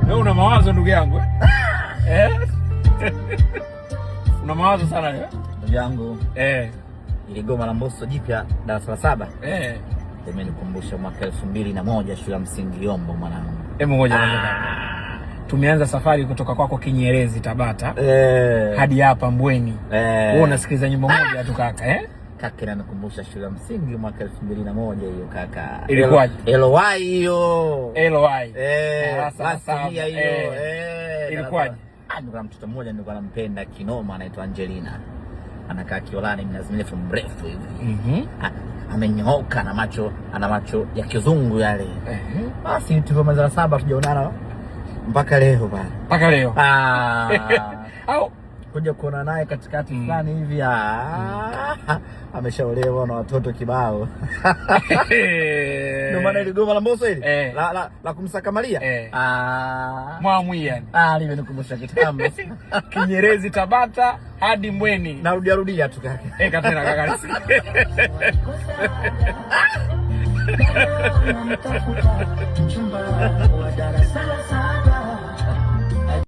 Wewe una mawazo ndugu yangu eh? Una mawazo sana wewe ndugu yangu ile goma la Mbosso jipya darasa la 7 imenikumbusha mwaka 2001 shule ya msingi Yombo mwanangu. Hebu ngoja tumeanza safari kutoka kwako Kinyerezi Tabata hadi hapa Mbweni. Wewe unasikiliza nyimbo moja tu kaka Kaka inanikumbusha shule ya msingi mwaka 2001 hiyo kaka. Ilikuwaje? LY hiyo. LY. Sasa hiyo. Ilikuwaje? Ndio mtoto mmoja nilikuwa nampenda kinoma anaitwa Angelina. Anakaa Kiolani mnazimefu mrefu hivi. Amenyooka ana macho ya kizungu yale. Basi tulipomaliza 7 tujaonana mpaka leo bana. Mpaka leo. Au kuja kuona naye katikati fulani hivi ameshaolewa na watoto kibao. Ndio maana ile goma la Mbosso ile la kumsaka Maria Mwamwi yani. Limenikumbusha kitambo. Kinyerezi Tabata hadi Mbweni. Narudia tu kaka. Katena kaka. Chumba wa